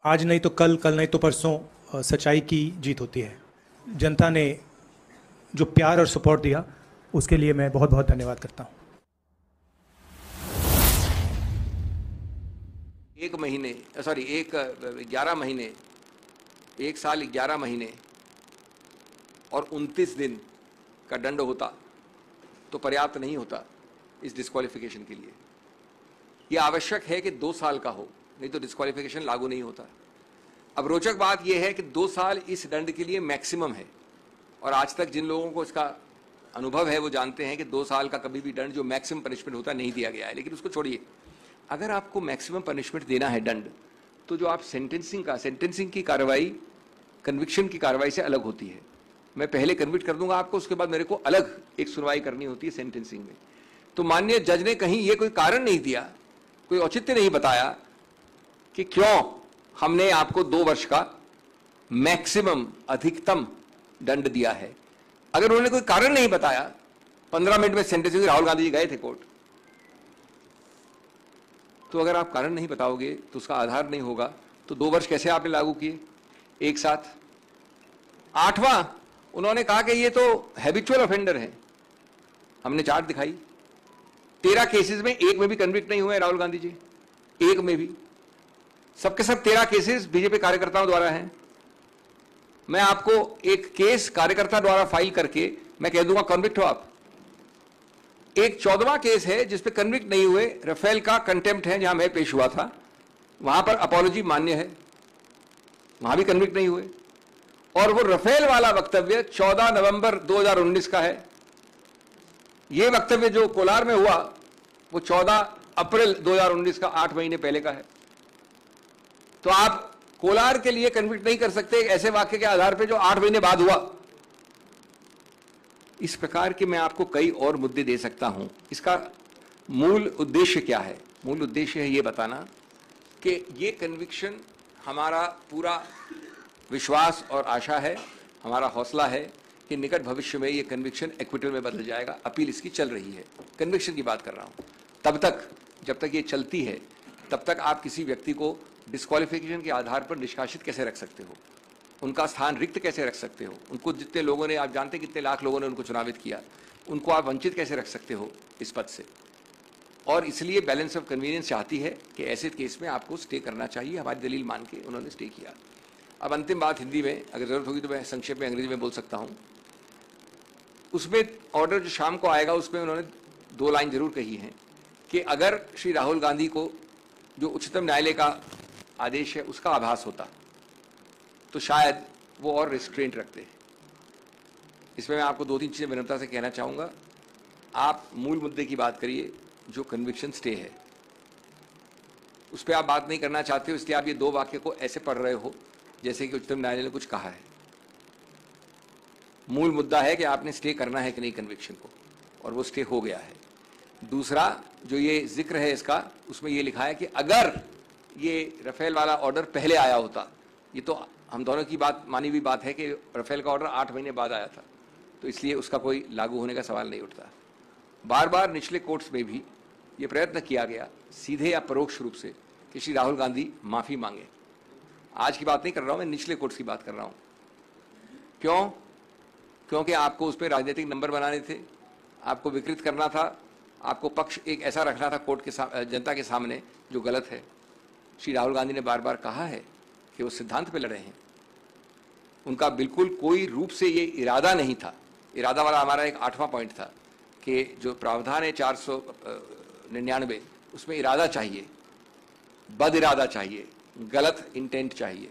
आज नहीं तो कल, कल नहीं तो परसों सच्चाई की जीत होती है। जनता ने जो प्यार और सपोर्ट दिया उसके लिए मैं बहुत बहुत धन्यवाद करता हूँ। एक 11 महीने, 1 साल 11 महीने और 29 दिन का दंड होता तो पर्याप्त नहीं होता इस डिस्क्वालिफिकेशन के लिए। यह आवश्यक है कि 2 साल का हो, नहीं तो डिस्क्वालिफिकेशन लागू नहीं होता। अब रोचक बात यह है कि 2 साल इस दंड के लिए मैक्सिमम है, और आज तक जिन लोगों को इसका अनुभव है वो जानते हैं कि 2 साल का कभी भी दंड जो मैक्सिमम पनिशमेंट होता है नहीं दिया गया है। लेकिन उसको छोड़िए, अगर आपको मैक्सिमम पनिशमेंट देना है दंड, तो जो आप सेंटेंसिंग की कार्रवाई कन्विक्शन की कार्रवाई से अलग होती है। मैं पहले कन्विक्ट कर दूंगा आपको, उसके बाद मेरे को अलग एक सुनवाई करनी होती है सेंटेंसिंग में। तो माननीय जज ने कहीं ये कोई कारण नहीं दिया, कोई औचित्य नहीं बताया कि क्यों हमने आपको 2 वर्ष का मैक्सिमम अधिकतम दंड दिया है। अगर उन्होंने कोई कारण नहीं बताया, 15 मिनट में सेंटेंसिंग, राहुल गांधी जी गए थे कोर्ट, तो अगर आप कारण नहीं बताओगे तो उसका आधार नहीं होगा, तो 2 वर्ष कैसे आपने लागू किए एक साथ? 8वां उन्होंने कहा कि ये तो हैबिचुअल ऑफेंडर है। हमने चार्ट दिखाई, 13 केसेस में एक में भी कन्विक्ट नहीं हुए राहुल गांधी जी, एक में भी। सबके सब 13 केसेस बीजेपी कार्यकर्ताओं द्वारा हैं। मैं आपको एक केस कार्यकर्ता द्वारा फाइल करके मैं कह दूंगा कन्विक्ट हो आप। एक 14वां केस है जिसपे कन्विक्ट नहीं हुए, राफेल का कंटेम्प्ट है, जहां मैं पेश हुआ था, वहां पर अपॉलॉजी मान्य है, वहां भी कन्विक्ट नहीं हुए। और वो राफेल वाला वक्तव्य 14 नवंबर 2019 का है। ये वक्तव्य जो कोलार में हुआ वो 14 अप्रैल 2019 का, 8 महीने पहले का है। तो आप कोलार के लिए कन्विक्ट नहीं कर सकते ऐसे वाक्य के आधार पे जो 8 महीने बाद हुआ। इस प्रकार के मैं आपको कई और मुद्दे दे सकता हूं। इसका मूल उद्देश्य क्या है? मूल उद्देश्य है ये बताना कि ये कन्विक्शन हमारा पूरा विश्वास और आशा है, हमारा हौसला है कि निकट भविष्य में ये कन्विक्शन एक्विटल में बदल जाएगा। अपील इसकी चल रही है, कन्विक्शन की बात कर रहा हूं। तब तक, जब तक ये चलती है, तब तक आप किसी व्यक्ति को डिस्क्वालिफिकेशन के आधार पर निष्कासित कैसे रख सकते हो, उनका स्थान रिक्त कैसे रख सकते हो, उनको जितने लोगों ने, आप जानते कितने लाख लोगों ने उनको चुनावित किया, उनको आप वंचित कैसे रख सकते हो इस पद से। और इसलिए बैलेंस ऑफ कन्वीनियंस चाहती है कि ऐसे केस में आपको स्टे करना चाहिए। हमारी दलील मान के उन्होंने स्टे किया। अब अंतिम बात हिंदी में, अगर जरूरत होगी तो मैं संक्षेप में अंग्रेजी में बोल सकता हूं। उसमें ऑर्डर जो शाम को आएगा उसमें उन्होंने 2 लाइन जरूर कही है कि अगर श्री राहुल गांधी को जो उच्चतम न्यायालय का आदेश है उसका आभास होता तो शायद वो और रिस्ट्रेंट रखते। इसमें मैं आपको 2-3 चीजें विनम्रता से कहना चाहूंगा। आप मूल मुद्दे की बात करिए, जो कन्विक्शन स्टे है उस पर आप बात नहीं करना चाहते हो, इसलिए आप ये 2 वाक्य को ऐसे पढ़ रहे हो जैसे कि उच्चतम न्यायालय ने कुछ कहा है। मूल मुद्दा है कि आपने स्टे करना है कि नहीं कन्विक्शन को, और वो स्टे हो गया है। दूसरा जो ये जिक्र है इसका, उसमें ये लिखा है कि अगर ये राफेल वाला ऑर्डर पहले आया होता, ये तो हम दोनों की बात, मानी हुई बात है कि राफेल का ऑर्डर 8 महीने बाद आया था, तो इसलिए उसका कोई लागू होने का सवाल नहीं उठता। बार बार निचले कोर्ट्स में भी ये प्रयत्न किया गया, सीधे या परोक्ष रूप से, कि श्री राहुल गांधी माफी मांगे। आज की बात नहीं कर रहा हूं मैं, निचले कोर्ट्स की बात कर रहा हूं। क्यों? क्योंकि आपको उस पर राजनीतिक नंबर बनाने थे, आपको विकृत करना था, आपको पक्ष एक ऐसा रखना था कोर्ट के जनता के सामने जो गलत है। श्री राहुल गांधी ने बार बार कहा है कि वो सिद्धांत पे लड़े हैं, उनका बिल्कुल कोई रूप से ये इरादा नहीं था। इरादा वाला हमारा एक 8वां पॉइंट था कि जो प्रावधान है 499, उसमें इरादा चाहिए, बद इरादा चाहिए, गलत इंटेंट चाहिए।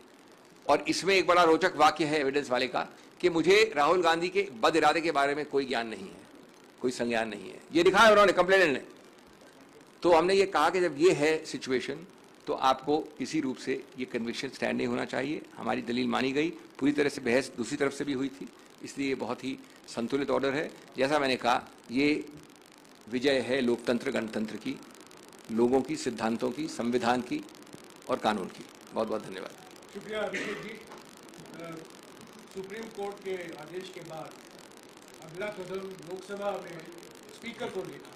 और इसमें एक बड़ा रोचक वाक्य है एविडेंस वाले का कि मुझे राहुल गांधी के बद इरादे के बारे में कोई ज्ञान नहीं है, कोई संज्ञान नहीं है, ये लिखा है उन्होंने, कंप्लेनेंट ने। तो हमने ये कहा कि जब ये है सिचुएशन तो आपको किसी रूप से ये कन्विक्शन स्टैंड नहीं होना चाहिए। हमारी दलील मानी गई, पूरी तरह से बहस दूसरी तरफ से भी हुई थी, इसलिए ये बहुत ही संतुलित ऑर्डर है। जैसा मैंने कहा, ये विजय है लोकतंत्र गणतंत्र की, लोगों की, सिद्धांतों की, संविधान की और कानून की। बहुत बहुत धन्यवाद। शुक्रिया अभिषेक जी। सुप्रीम कोर्ट के आदेश के बाद अगला कदम लोकसभा में स्पीकर को लेना।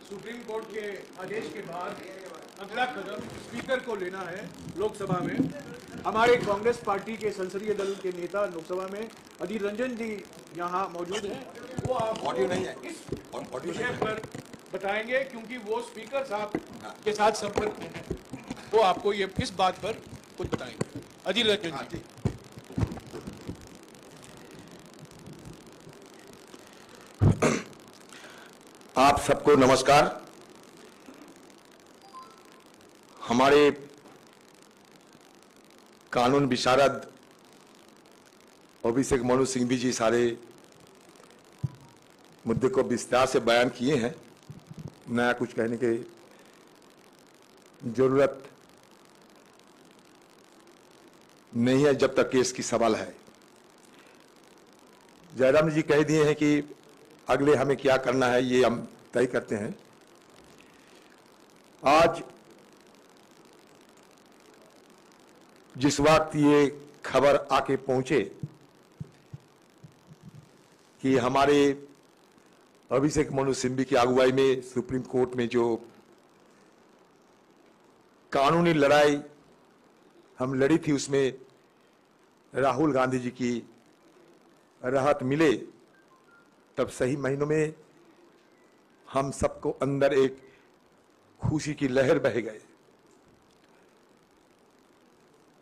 सुप्रीम कोर्ट के आदेश के बाद अगला कदम स्पीकर को लेना है लोकसभा में। हमारे कांग्रेस पार्टी के संसदीय दल के नेता लोकसभा में अधीर रंजन जी यहाँ मौजूद हैं। वो आप इस विषय पर बताएंगे, क्योंकि वो स्पीकर साहब के साथ संपर्क में हैं। वो आपको ये इस बात पर कुछ बताएंगे। अधीर रंजन जी। आप सबको नमस्कार। हमारे कानून विशारद अभिषेक मनु सिंघवी जी सारे मुद्दे को विस्तार से बयान किए हैं। नया कुछ कहने की जरूरत नहीं है जब तक केस की सवाल है। जयराम जी कह दिए हैं कि अगले हमें क्या करना है ये हम तय करते हैं। आज जिस वक्त ये खबर आके पहुंचे कि हमारे अभिषेक मनु सिंघवी की अगुवाई में सुप्रीम कोर्ट में जो कानूनी लड़ाई हम लड़ी थी उसमें राहुल गांधी जी की राहत मिले, तब सही महीनों में हम सबको अंदर एक खुशी की लहर बह गए।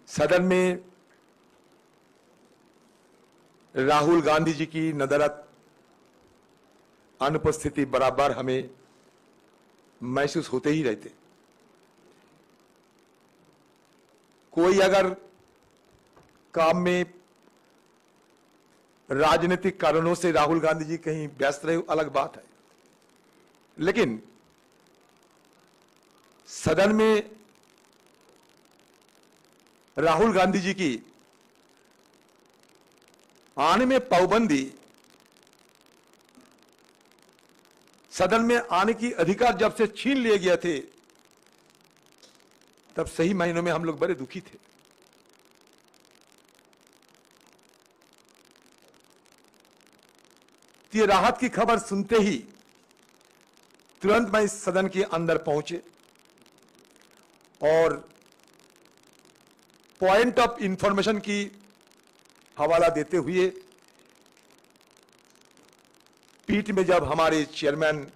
सदन में राहुल गांधी जी की नदारद अनुपस्थिति बराबर हमें महसूस होते ही रहते। कोई अगर काम में राजनीतिक कारणों से राहुल गांधी जी कहीं व्यस्त रहे अलग बात है, लेकिन सदन में राहुल गांधी जी की आने में पाबंदी, सदन में आने की अधिकार जब से छीन लिए गए थे, तब सही महीनों में हम लोग बड़े दुखी थे। ये राहत की खबर सुनते ही तुरंत मैं इस सदन के अंदर पहुंचे और पॉइंट ऑफ इंफॉर्मेशन की हवाला देते हुए पीठ में जब हमारे चेयरमैन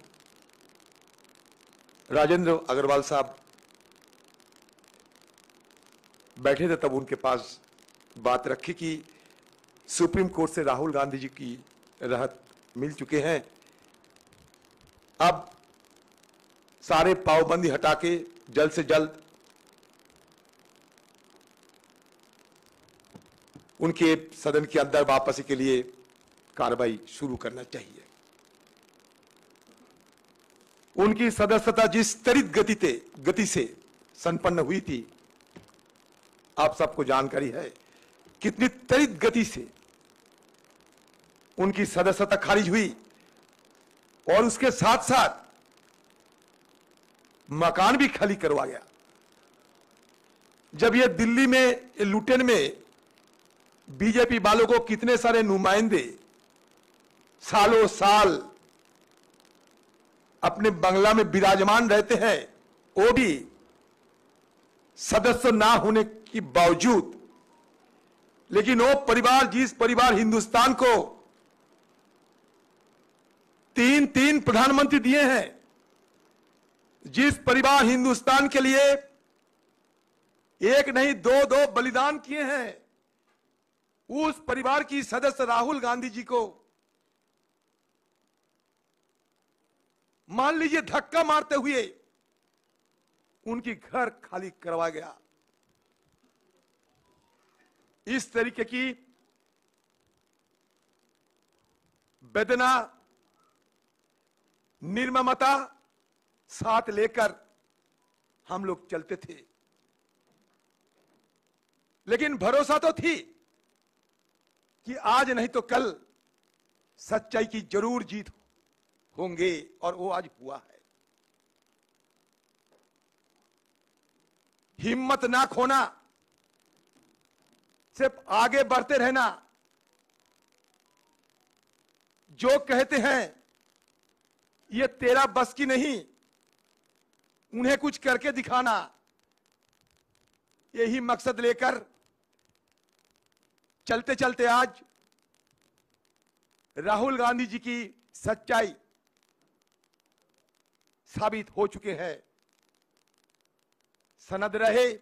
राजेंद्र अग्रवाल साहब बैठे थे, तब उनके पास बात रखी कि सुप्रीम कोर्ट से राहुल गांधी जी की राहत मिल चुके हैं। अब सारे पाबंदी हटा के जल्द से जल्द उनके सदन के अंदर वापसी के लिए कार्रवाई शुरू करना चाहिए। उनकी सदस्यता जिस त्वरित गति से संपन्न हुई थी, आप सबको जानकारी है कितनी त्वरित गति से उनकी सदस्यता खारिज हुई और उसके साथ साथ मकान भी खाली करवा गया। जब ये दिल्ली में लुटेन में बीजेपी वालों को कितने सारे नुमाइंदे सालों साल अपने बंगला में विराजमान रहते हैं, वो भी सदस्य ना होने के बावजूद, लेकिन वो परिवार, जिस परिवार हिंदुस्तान को तीन प्रधानमंत्री दिए हैं, जिस परिवार हिंदुस्तान के लिए एक नहीं दो बलिदान किए हैं, उस परिवार की सदस्य राहुल गांधी जी को मान लीजिए धक्का मारते हुए उनकी घर खाली करवा गया। इस तरीके की वेदना, निर्ममता साथ लेकर हम लोग चलते थे, लेकिन भरोसा तो थी कि आज नहीं तो कल सच्चाई की जरूर जीत होंगे, और वो आज हुआ है। हिम्मत ना खोना, सिर्फ आगे बढ़ते रहना। जो कहते हैं ये तेरा बस की नहीं, उन्हें कुछ करके दिखाना, यही मकसद लेकर चलते चलते आज राहुल गांधी जी की सच्चाई साबित हो चुके हैं। सनद रहे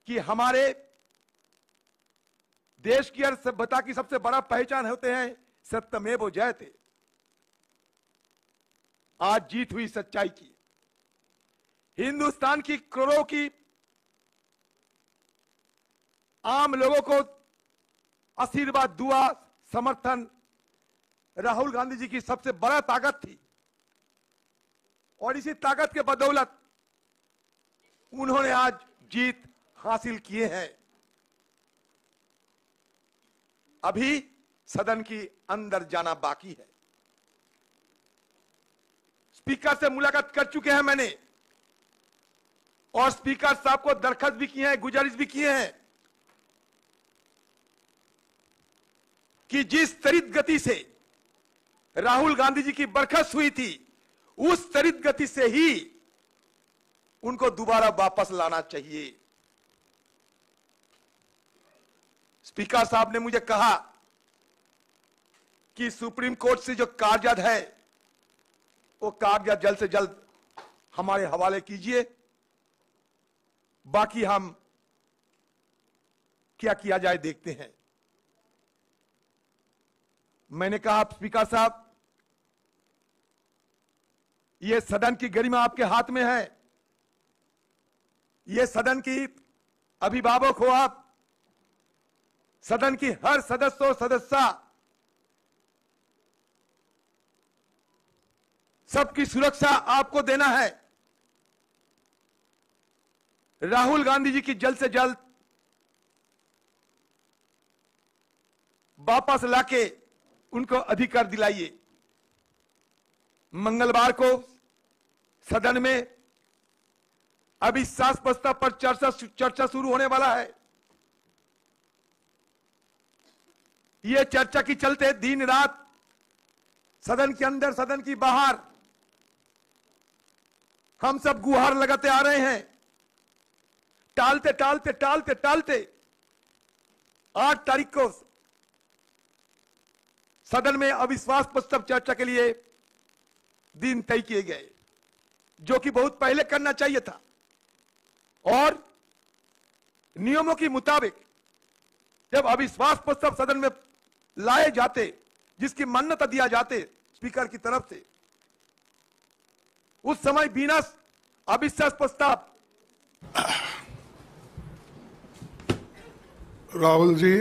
कि हमारे देश की और सभ्यता की सबसे बड़ा पहचान होते हैं सत्यमेव जयते। आज जीत हुई सच्चाई की, हिंदुस्तान की करोड़ों की आम लोगों को आशीर्वाद, दुआ, समर्थन राहुल गांधी जी की सबसे बड़ा ताकत थी और इसी ताकत के बदौलत उन्होंने आज जीत हासिल किए हैं। अभी सदन की अंदर जाना बाकी है। स्पीकर से मुलाकात कर चुके हैं मैंने और स्पीकर साहब को दरखास्त भी किए हैं, गुजारिश भी किए हैं कि जिस त्वरित गति से राहुल गांधी जी की बर्खास्त हुई थी, उस त्वरित गति से ही उनको दोबारा वापस लाना चाहिए। स्पीकर साहब ने मुझे कहा कि सुप्रीम कोर्ट से जो कागजात है वो कागजात जल्द से जल्द हमारे हवाले कीजिए, बाकी हम क्या किया जाए देखते हैं। मैंने कहा स्पीकर साहब, यह सदन की गरिमा आपके हाथ में है, यह सदन की अभिभावक हो आप, सदन की हर सदस्य और सदस्या सबकी सुरक्षा आपको देना है। राहुल गांधी जी की जल्द से जल्द वापस लाके उनको अधिकार दिलाइए। मंगलवार को सदन में अविश्वास प्रस्ताव पर चर्चा शुरू होने वाला है। यह चर्चा की चलते दिन रात सदन के अंदर, सदन की बाहर हम सब गुहार लगाते आ रहे हैं। टालते टालते टालते टालते 8 तारीख को सदन में अविश्वास प्रस्ताव चर्चा के लिए दिन तय किए गए, जो कि बहुत पहले करना चाहिए था और नियमों के मुताबिक जब अविश्वास प्रस्ताव सदन में लाए जाते, जिसकी मान्यता दिया जाते स्पीकर की तरफ से, उस समय बिना अविश्वास प्रस्ताव राहुल जी,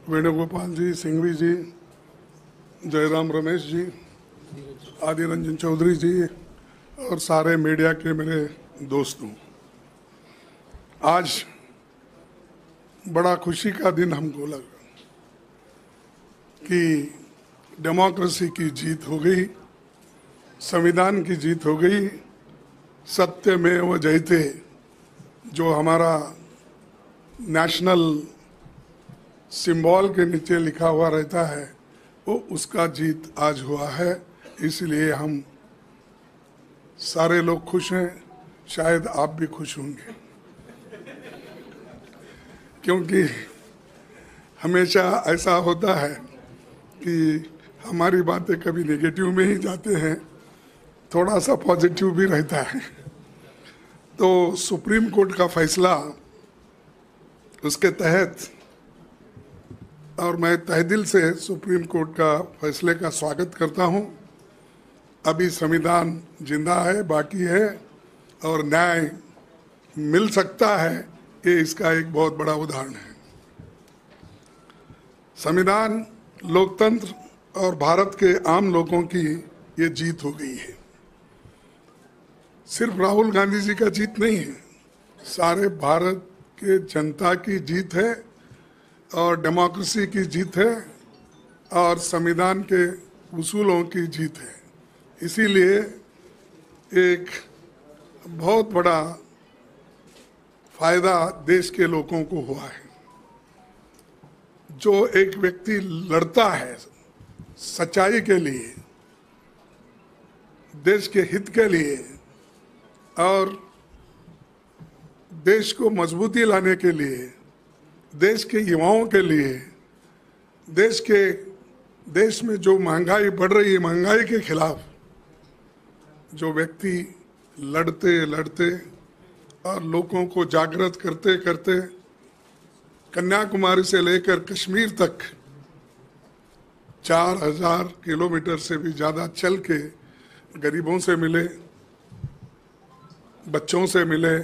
वेणुगोपाल जी, सिंघवी जी, जयराम रमेश जी, आदिर रंजन चौधरी जी और सारे मीडिया के मेरे दोस्तों, आज बड़ा खुशी का दिन हमको लगा कि डेमोक्रेसी की जीत हो गई, संविधान की जीत हो गई। सत्यमेव जयते जो हमारा नेशनल सिंबल के नीचे लिखा हुआ रहता है, वो उसका जीत आज हुआ है। इसलिए हम सारे लोग खुश हैं, शायद आप भी खुश होंगे, क्योंकि हमेशा ऐसा होता है कि हमारी बातें कभी नेगेटिव में ही जाते हैं, थोड़ा सा पॉजिटिव भी रहता है। तो सुप्रीम कोर्ट का फैसला, उसके तहत, और मैं तहे दिल से सुप्रीम कोर्ट का फैसले का स्वागत करता हूं। अभी संविधान जिंदा है, बाकी है और न्याय मिल सकता है, ये इसका एक बहुत बड़ा उदाहरण है। संविधान, लोकतंत्र और भारत के आम लोगों की ये जीत हो गई है। सिर्फ राहुल गांधी जी का जीत नहीं है, सारे भारत के जनता की जीत है और डेमोक्रेसी की जीत है और संविधान के उसूलों की जीत है। इसीलिए एक बहुत बड़ा फायदा देश के लोगों को हुआ है। जो एक व्यक्ति लड़ता है सच्चाई के लिए, देश के हित के लिए और देश को मजबूती लाने के लिए, देश के युवाओं के लिए, देश में जो महंगाई बढ़ रही है, महंगाई के खिलाफ जो व्यक्ति लड़ते और लोगों को जागृत करते करते कन्याकुमारी से लेकर कश्मीर तक 4000 किलोमीटर से भी ज़्यादा चल के गरीबों से मिले, बच्चों से मिले,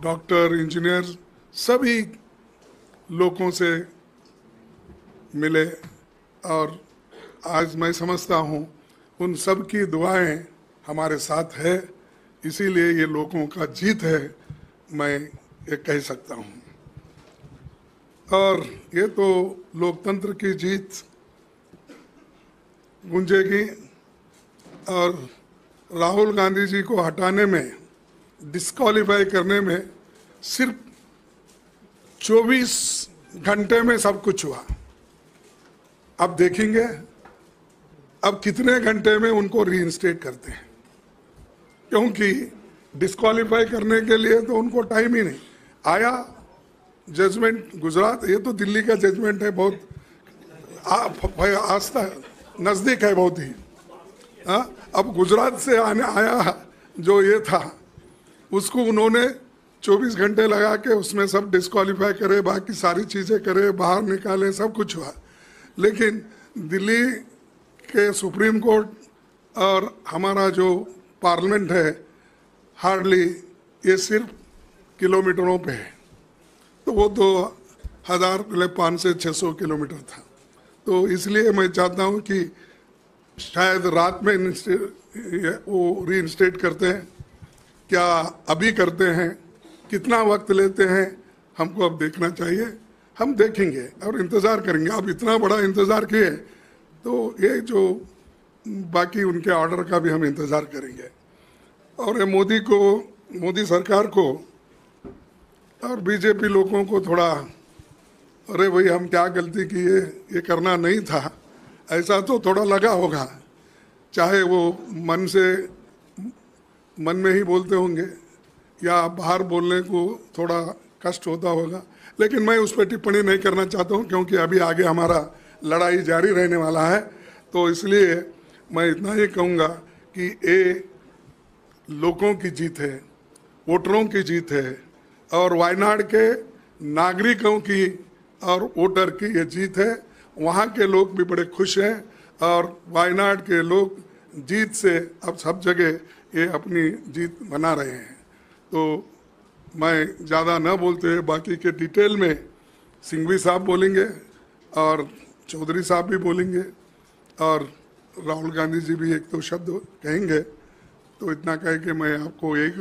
डॉक्टर, इंजीनियर, सभी लोगों से मिले। और आज मैं समझता हूँ उन सब की दुआएं हमारे साथ है, इसीलिए ये लोगों का जीत है, मैं ये कह सकता हूँ। और ये तो लोकतंत्र की जीत गूंजेगी। और राहुल गांधी जी को हटाने में, डिस्क्वालीफाई करने में सिर्फ 24 घंटे में सब कुछ हुआ। अब देखेंगे अब कितने घंटे में उनको रीइंस्टेट करते हैं, क्योंकि डिस्क्वालीफाई करने के लिए तो उनको टाइम ही नहीं आया। जजमेंट गुजरात, ये तो दिल्ली का जजमेंट है, बहुत आस्था नज़दीक है बहुत ही। अब गुजरात से आया जो ये था, उसको उन्होंने 24 घंटे लगा के उसमें सब डिस्क्वालीफाई करे, बाकी सारी चीज़ें करे, बाहर निकाले, सब कुछ हुआ। लेकिन दिल्ली के सुप्रीम कोर्ट और हमारा जो पार्लियामेंट है, हार्डली ये सिर्फ किलोमीटरों पे है, तो वो 2000 पहले 500 से 600 किलोमीटर था। तो इसलिए मैं चाहता हूँ कि शायद रात में वो रीइंस्टेट करते हैं, क्या अभी करते हैं, कितना वक्त लेते हैं, हमको अब देखना चाहिए। हम देखेंगे और इंतज़ार करेंगे। अब इतना बड़ा इंतज़ार किए तो ये जो बाकी उनके ऑर्डर का भी हम इंतज़ार करेंगे। और मोदी सरकार को और बीजेपी लोगों को थोड़ा, अरे भाई हम क्या गलती की है, ये करना नहीं था, ऐसा तो थोड़ा लगा होगा। चाहे वो मन में ही बोलते होंगे या बाहर बोलने को थोड़ा कष्ट होता होगा, लेकिन मैं उस पर टिप्पणी नहीं करना चाहता हूँ, क्योंकि अभी आगे हमारा लड़ाई जारी रहने वाला है। तो इसलिए मैं इतना ही कहूँगा कि ये लोगों की जीत है, वोटरों की जीत है, और वायनाड के नागरिकों की और वोटर की ये जीत है। वहाँ के लोग भी बड़े खुश हैं और वायनाड के लोग जीत से अब सब जगह ये अपनी जीत मना रहे हैं। तो मैं ज़्यादा न बोलते हुए बाकी के डिटेल में सिंघवी साहब बोलेंगे और चौधरी साहब भी बोलेंगे और राहुल गांधी जी भी एक दो शब्द कहेंगे। तो इतना कह के मैं आपको यही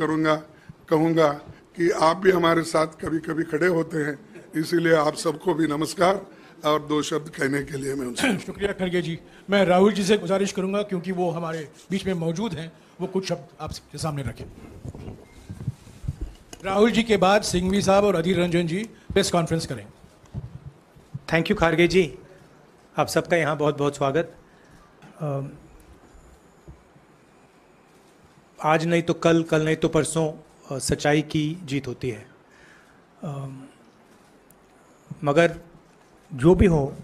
कहूँगा कि आप भी हमारे साथ कभी कभी खड़े होते हैं, इसीलिए आप सबको भी नमस्कार और दो शब्द कहने के लिए मैं उनसे शुक्रिया खड़गे जी। मैं राहुल जी से गुजारिश करूंगा, क्योंकि वो हमारे बीच में मौजूद हैं, वो कुछ शब्द आपके सामने रखें। राहुल जी के बाद सिंघवी साहब और अधीर रंजन जी प्रेस कॉन्फ्रेंस करें। थैंक यू खारगे जी, आप सबका यहाँ बहुत बहुत स्वागत। आज नहीं तो कल, कल नहीं तो परसों सच्चाई की जीत होती है। मगर जो भी हो,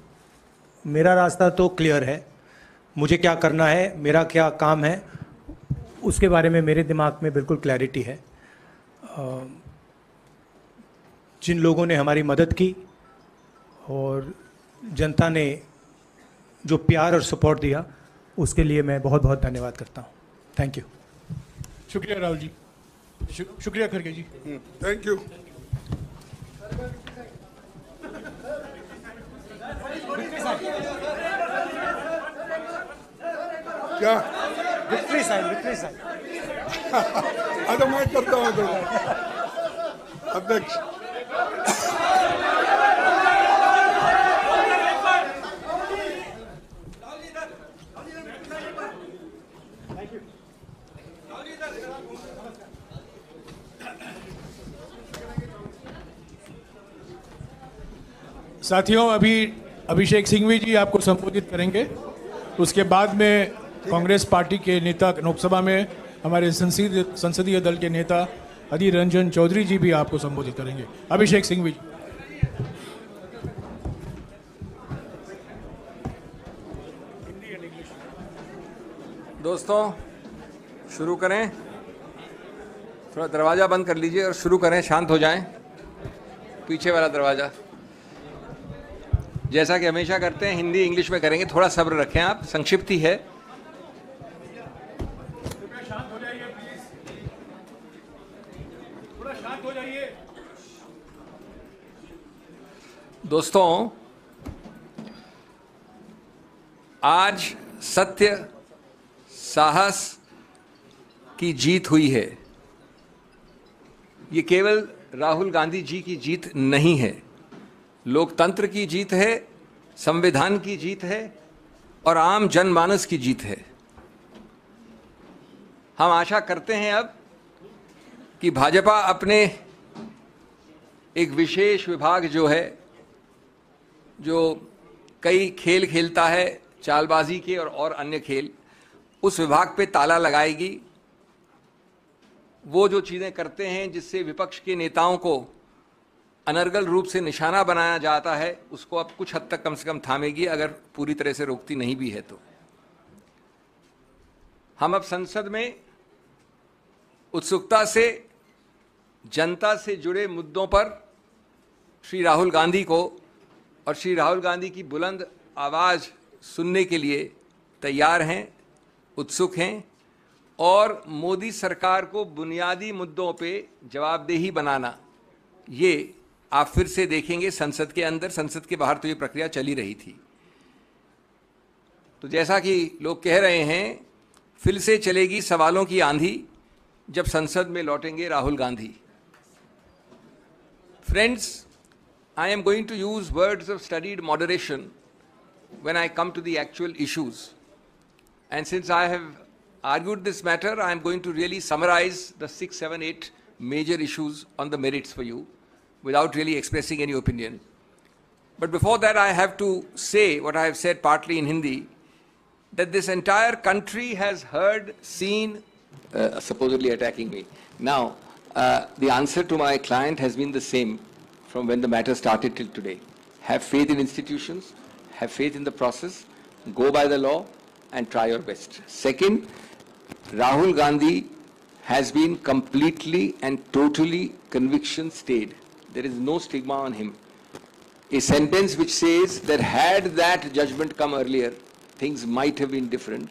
मेरा रास्ता तो क्लियर है। मुझे क्या करना है, मेरा क्या काम है, उसके बारे में मेरे दिमाग में बिल्कुल क्लैरिटी है। जिन लोगों ने हमारी मदद की और जनता ने जो प्यार और सपोर्ट दिया, उसके लिए मैं बहुत बहुत धन्यवाद करता हूँ। Thank you. शुक्रिया राहुल जी, शुक्रिया खड़गे जी। Thank you. क्या विक्ट्री साइन, विक्ट्री साइन। अच्छा मैं करता हूँ तो अध्यक्ष। साथियों, अभी अभिषेक सिंघवी जी आपको संबोधित करेंगे। उसके बाद में कांग्रेस पार्टी के नेता लोकसभा में हमारे संसदीय दल के नेता अधीर रंजन चौधरी जी भी आपको संबोधित करेंगे। अभिषेक सिंघवी जी। दोस्तों शुरू करें, थोड़ा दरवाज़ा बंद कर लीजिए और शुरू करें, शांत हो जाएं। पीछे वाला दरवाज़ा। जैसा कि हमेशा करते हैं हिंदी इंग्लिश में करेंगे, थोड़ा सब्र रखें आप, संक्षिप्त ही है। शांत हो जाइए प्लीज, थोड़ा शांत हो जाइए। दोस्तों, आज सत्य साहस की जीत हुई है। ये केवल राहुल गांधी जी की जीत नहीं है, लोकतंत्र की जीत है, संविधान की जीत है और आम जनमानस की जीत है। हम आशा करते हैं अब कि भाजपा अपने एक विशेष विभाग जो है, जो कई खेल खेलता है, चालबाजी के और अन्य खेल, उस विभाग पे ताला लगाएगी। वो जो चीज़ें करते हैं जिससे विपक्ष के नेताओं को अनर्गल रूप से निशाना बनाया जाता है, उसको अब कुछ हद तक कम से कम थामेगी, अगर पूरी तरह से रोकती नहीं भी है तो। हम अब संसद में उत्सुकता से जनता से जुड़े मुद्दों पर श्री राहुल गांधी को और श्री राहुल गांधी की बुलंद आवाज़ सुनने के लिए तैयार हैं, उत्सुक हैं और मोदी सरकार को बुनियादी मुद्दों पे जवाबदेही बनाना, ये आप फिर से देखेंगे संसद के अंदर। संसद के बाहर तो ये प्रक्रिया चली रही थी। तो जैसा कि लोग कह रहे हैं, फिर से चलेगी सवालों की आंधी जब संसद में लौटेंगे Rahul Gandhi. Friends, I am going to use words of studied moderation when I come to the actual issues. And since I have argued this matter, I am going to really summarize the 6, 7, 8 major issues on the merits for you without really expressing any opinion. But before that, I have to say what I have said partly in Hindi, that this entire country has heard, seen, supposedly attacking me. Now, the answer to my client has been the same from when the matter started till today. Have faith in institutions, have faith in the process, go by the law and try your best. Second, Rahul Gandhi has been completely and totally conviction stayed. There is no stigma on him. A sentence which says that had that judgment come earlier, things might have been different.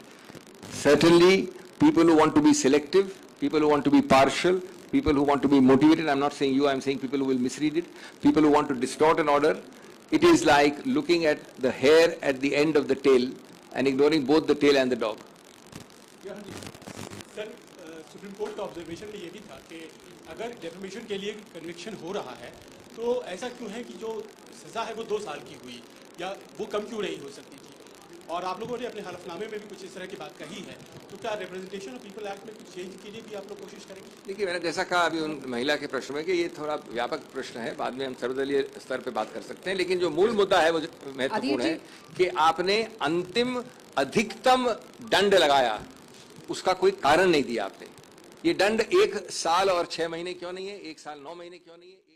Certainly, people who want to be selective, people who want to be partial, people who want to be motivated, I'm not saying you, I'm saying people who will misread it, people who want to distort an order, it is like looking at the hair at the end of the tail and ignoring both the tail and the dog. Sir, supreme court का observation में ये भी था कि अगर defamation के लिए conviction हो रहा है तो ऐसा क्यों है कि जो सज़ा है वो 2 साल की हुई, या वो कम क्यों नहीं हो सकती थी? और आप लोगों ने अपने हलफनामे में भी कुछ इस तरह की बात कही है, तो क्या रिप्रेजेंटेशन ऑफ पीपल एक्ट में कुछ चेंज के लिए भी आप लोग कोशिश करेंगे? देखिए, मैंने जैसा कहा अभी उन महिला के प्रश्न में कि ये थोड़ा व्यापक प्रश्न है, बाद में हम सर्वदलीय स्तर पे बात कर सकते हैं, लेकिन जो मूल मुद्दा है वो महत्वपूर्ण है कि आपने अंतिम अधिकतम दंड लगाया, उसका कोई कारण नहीं दिया आपने। ये दंड 1 साल और 6 महीने क्यों नहीं है, 1 साल 9 महीने क्यों नहीं है?